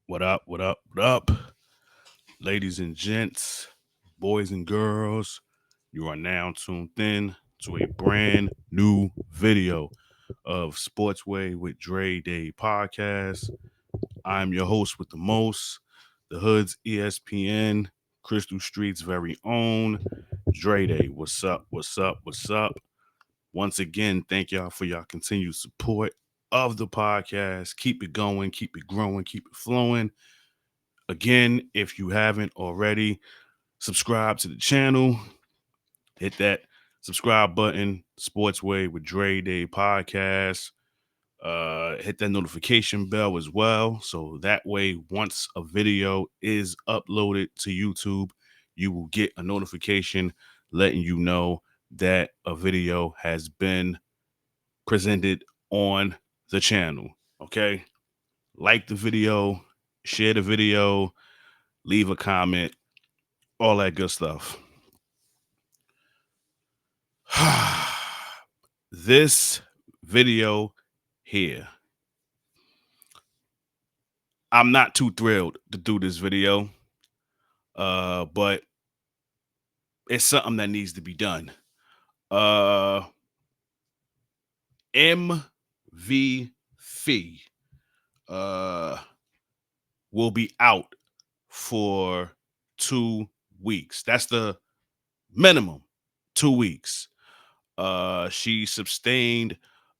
What up? What up? What up? Ladies and gents, boys and girls, you are now tuned in to a brand new video of Sportsway with Dre Day podcast. I'm your host with the most, the Hood's ESPN, Crystal Street's very own, Dre Day. What's up? What's up? What's up? Once again, thank y'all for y'all continued support of the podcast. Keep it going, keep it growing, keep it flowing. Again, if you haven't already, subscribe to the channel. Hit that subscribe button. Sportsway with Dre Day podcast. Hit that notification bell as well. So that way, once a video is uploaded to YouTube, you will get a notification letting you know that a video has been presented on the channel. Okay. Like the video, share the video, leave a comment, all that good stuff. This video here, I'm not too thrilled to do this video, but it's something that needs to be done. MVP uh, will be out for 2 weeks. That's the minimum, 2 weeks. She sustained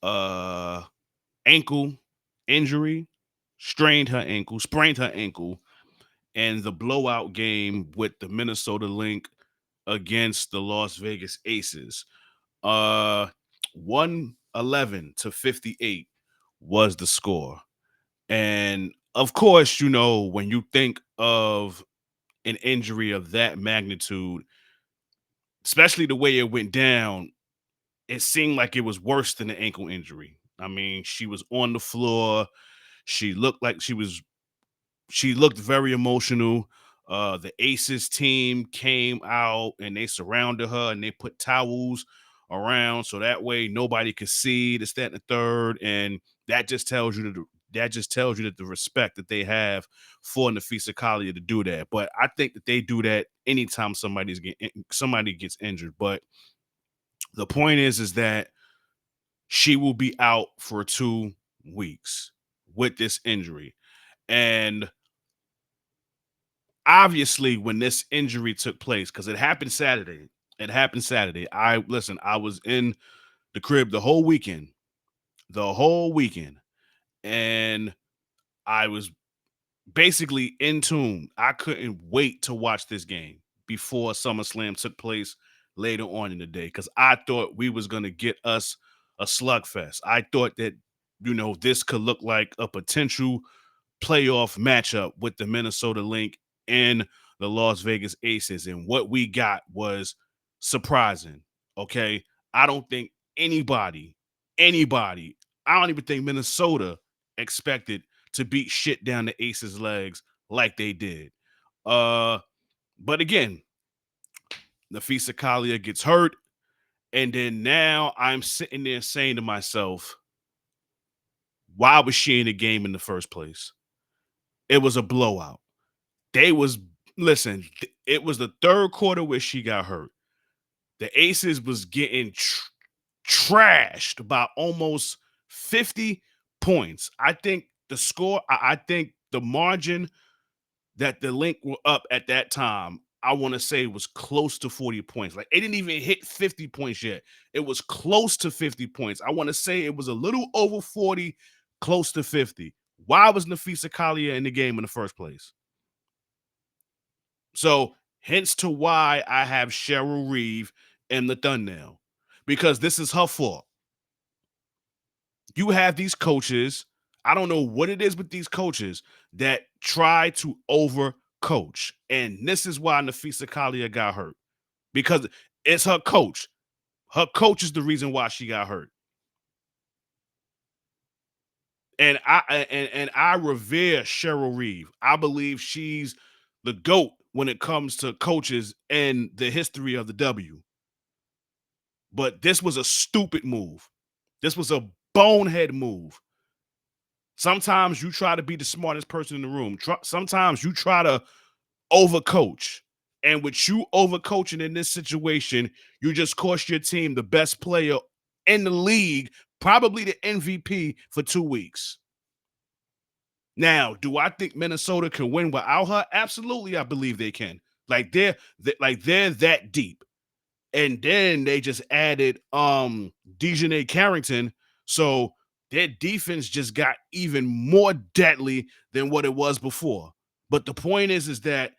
ankle injury, sprained her ankle in the blowout game with the Minnesota Lynx against the Las Vegas Aces. 111-58 was the score. And of course, when you think of an injury of that magnitude, especially the way it went down, it seemed like it was worse than an ankle injury. I mean, she was on the floor. She looked like she looked very emotional. The Aces team came out and they surrounded her and they put towels around so that way nobody could see this, that, and the third. And that just tells you that the respect that they have for Napheesa Collier to do that. But I think that they do that anytime somebody gets injured. But the point is that she will be out for 2 weeks with this injury. And obviously, when this injury took place, because it happened Saturday. I was in the crib the whole weekend, and I was basically in tune. I couldn't wait to watch this game before SummerSlam took place later on in the day because I thought we was gonna get us a slugfest. I thought that this could look like a potential playoff matchup with the Minnesota Lynx and the Las Vegas Aces. And what we got was surprising. Okay. I don't think anybody, I don't even think Minnesota expected to beat shit down the Aces' legs like they did. But again, Napheesa Collier gets hurt. And then now I'm sitting there saying to myself, why was she in the game in the first place? It was a blowout. They was listen. It was the third quarter where she got hurt. The Aces was getting trashed by almost 50 points. I think the score. I think the margin that the Lynx were up at that time, I want to say was close to 40 points. Like it didn't even hit 50 points yet. It was close to 50 points. I want to say it was a little over 40, close to 50. Why was Napheesa Collier in the game in the first place? So, hence to why I have Cheryl Reeve in the thumbnail, because this is her fault. You have these coaches, I don't know what it is with these coaches that try to overcoach. And this is why Napheesa Collier got hurt, because it's her coach. Her coach is the reason why she got hurt. And I revere Cheryl Reeve. I believe she's the GOAT when it comes to coaches in the history of the W. But this was a stupid move. This was a bonehead move Sometimes you try to be the smartest person in the room. Sometimes you try to overcoach. And with you overcoaching in this situation, you just cost your team the best player in the league, probably the MVP for 2 weeks. Now, do I think Minnesota can win without her? Absolutely, I believe they can. They're that deep. And then they just added Dejanay Carrington, so their defense just got even more deadly than what it was before. But the point is that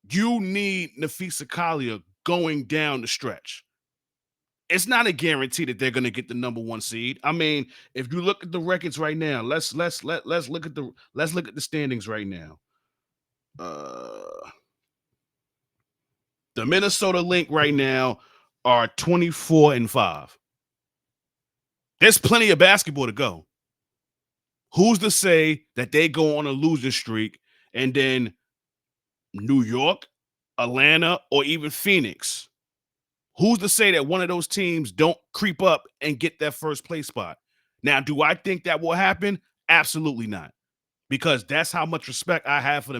you need Napheesa Collier going down the stretch. It's not a guarantee that they're going to get the number 1 seed. I mean, if you look at the records right now, let's look at the standings right now. Uh the Minnesota Lynx right now are 24-5. There's plenty of basketball to go. Who's to say that they go on a losing streak and then New York, Atlanta, or even Phoenix? Who's to say that one of those teams don't creep up and get that first place spot? Now, do I think that will happen? Absolutely not. Because that's how much respect I have for the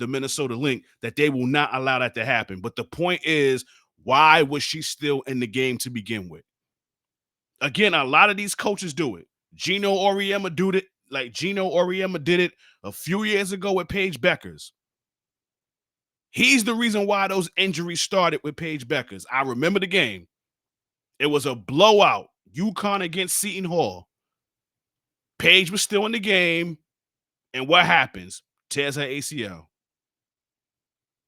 Minnesota Lynx, that they will not allow that to happen. But the point is, why was she still in the game to begin with? Again, a lot of these coaches do it. Gino Auriemma did it. Like Gino Auriemma did it a few years ago with Paige Beckers. He's the reason why those injuries started with Paige Beckers. I remember the game. It was a blowout. UConn against Seton Hall. Paige was still in the game. And what happens? Tears her ACL.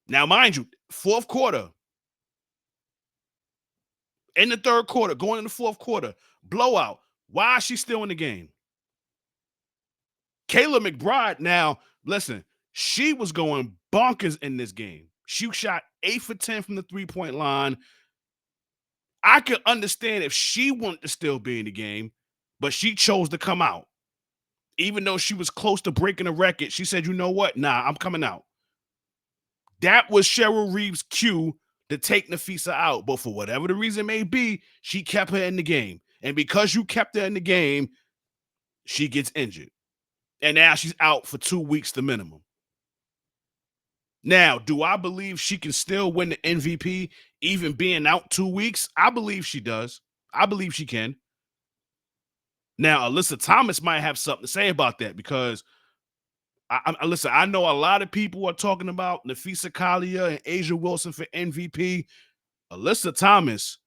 Now, mind you, fourth quarter, in the third quarter, going in the fourth quarter, blowout. Why is she still in the game? Kayla McBride, now, listen, she was going bonkers in this game. She shot 8 for 10 from the three-point line. I could understand if she wanted to still be in the game, but she chose to come out. Even though she was close to breaking a record, she said, you know what? Nah, I'm coming out. That was Cheryl Reeve's cue to take Napheesa out. But for whatever the reason may be, she kept her in the game. And because you kept her in the game, she gets injured. And now she's out for 2 weeks, the minimum. Now, do I believe she can still win the MVP, even being out 2 weeks? I believe she does. I believe she can. Now, Alyssa Thomas might have something to say about that because listen, I know a lot of people are talking about Napheesa Collier and A'ja Wilson for MVP. Alyssa Thomas,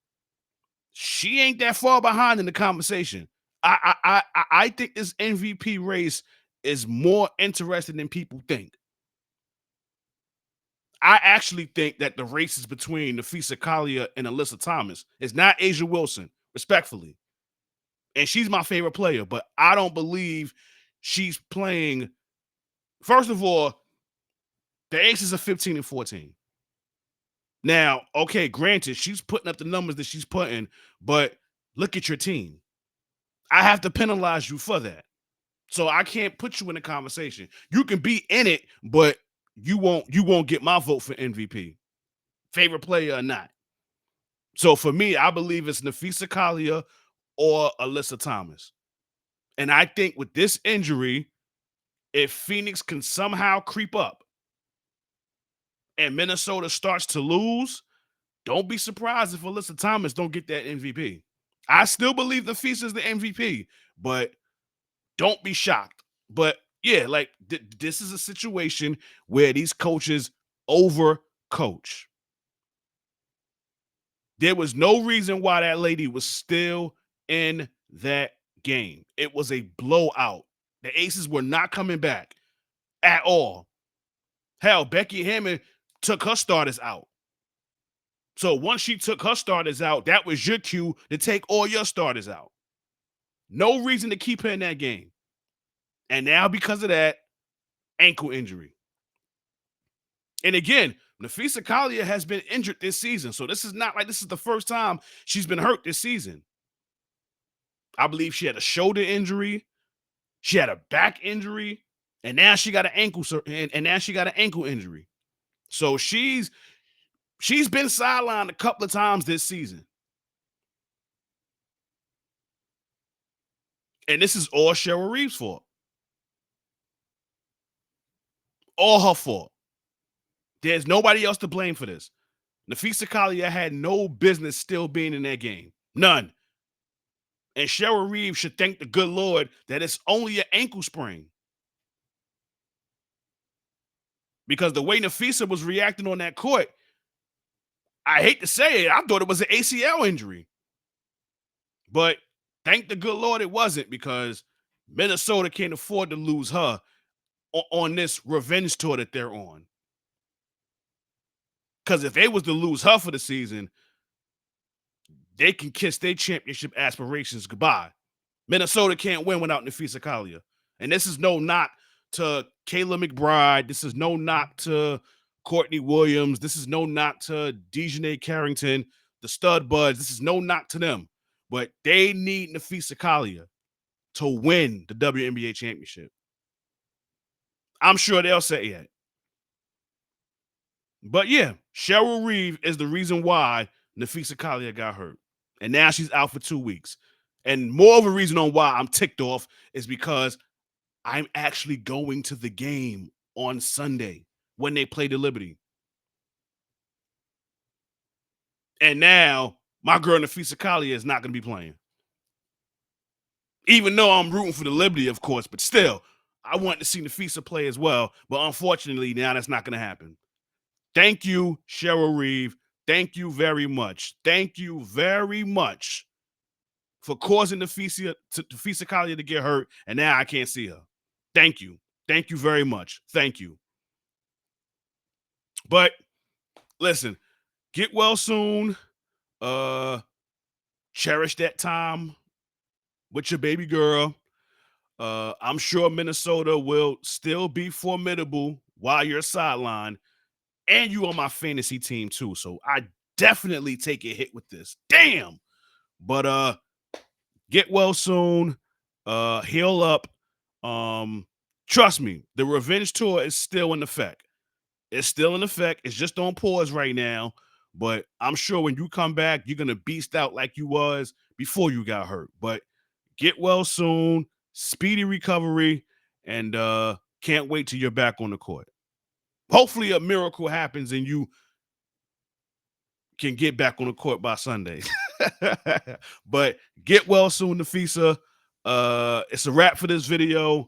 she ain't that far behind in the conversation. I think this MVP race is more interesting than people think. I actually think that the race is between Napheesa Collier and Alyssa Thomas. It's not A'ja Wilson, respectfully. And she's my favorite player, but I don't believe she's playing. First of all, the Aces are 15-14. Now, okay, granted, she's putting up the numbers that she's putting, but look at your team. I have to penalize you for that. So I can't put you in the conversation. You can be in it, but you won't get my vote for MVP. Favorite player or not. So for me, I believe it's Napheesa Collier or Alyssa Thomas. And I think with this injury, if Phoenix can somehow creep up and Minnesota starts to lose, don't be surprised if Alyssa Thomas don't get that MVP. I still believe Napheesa is the MVP, but don't be shocked. But yeah, like this is a situation where these coaches overcoach. There was no reason why that lady was still in that game. It was a blowout. The Aces were not coming back at all. Hell, Becky Hammond took her starters out. So once she took her starters out, that was your cue to take all your starters out. No reason to keep her in that game. And now, because of that, ankle injury. And again, Napheesa Collier has been injured this season. So this is not like this is the first time she's been hurt this season. I believe she had a shoulder injury, she had a back injury, and now she got an ankle and now she got an ankle injury. So she's been sidelined a couple of times this season. And this is all Cheryl Reeve's fault. All her fault. There's nobody else to blame for this. Napheesa Collier had no business still being in that game. None. And Cheryl Reeve should thank the good Lord that it's only an ankle sprain. Because the way Napheesa was reacting on that court, I hate to say it, I thought it was an ACL injury. But thank the good Lord it wasn't, because Minnesota can't afford to lose her on this revenge tour that they're on. Because if they was to lose her for the season, they can kiss their championship aspirations goodbye. Minnesota can't win without Napheesa Collier. And this is no knock to Kayla McBride. This is no knock to Courtney Williams. This is no knock to Dejanay Carrington, the stud buds. This is no knock to them. But they need Napheesa Collier to win the WNBA championship. I'm sure they'll say that. But yeah, Cheryl Reeve is the reason why Napheesa Collier got hurt. And now she's out for 2 weeks. And more of a reason on why I'm ticked off is because I'm actually going to the game on Sunday when they play the Liberty. And now my girl Napheesa Collier is not going to be playing. Even though I'm rooting for the Liberty, of course, but still, I want to see Napheesa play as well. But unfortunately, now that's not going to happen. Thank you, Cheryl Reeve. Thank you very much. Thank you very much for causing Napheesa Collier to get hurt, and now I can't see her. Thank you. Thank you very much. Thank you. But listen, get well soon. Cherish that time with your baby girl. I'm sure Minnesota will still be formidable while you're sidelined, and you on my fantasy team too. So I definitely take a hit with this. Damn. But get well soon. Heal up. Trust me, the revenge tour is still in effect. It's still in effect. It's just on pause right now. But I'm sure when you come back, you're gonna beast out like you was before you got hurt. But get well soon, speedy recovery, and can't wait till you're back on the court. Hopefully a miracle happens and you can get back on the court by Sunday. But get well soon, Napheesa. It's a wrap for this video.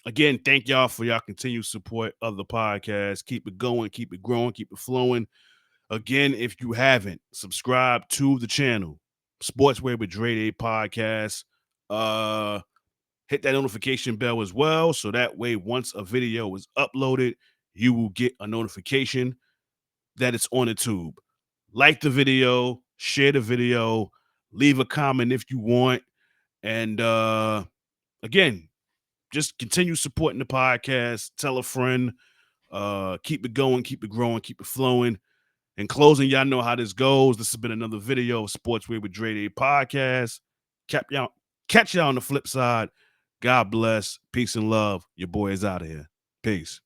Again, thank y'all for y'all continued support of the podcast. Keep it going, keep it growing, keep it flowing. Again, if you haven't, subscribe to the channel, Sportswear with Dre Day Podcast. Hit that notification bell as well, so that way once a video is uploaded, you will get a notification that it's on the tube. Like the video, share the video, leave a comment if you want. And again, just continue supporting the podcast. Tell a friend. Keep it going, keep it growing, keep it flowing. In closing, y'all know how this goes. This has been another video of Sportswear with Dre Day Podcast. Catch y'all on the flip side. God bless. Peace and love. Your boy is out of here. Peace.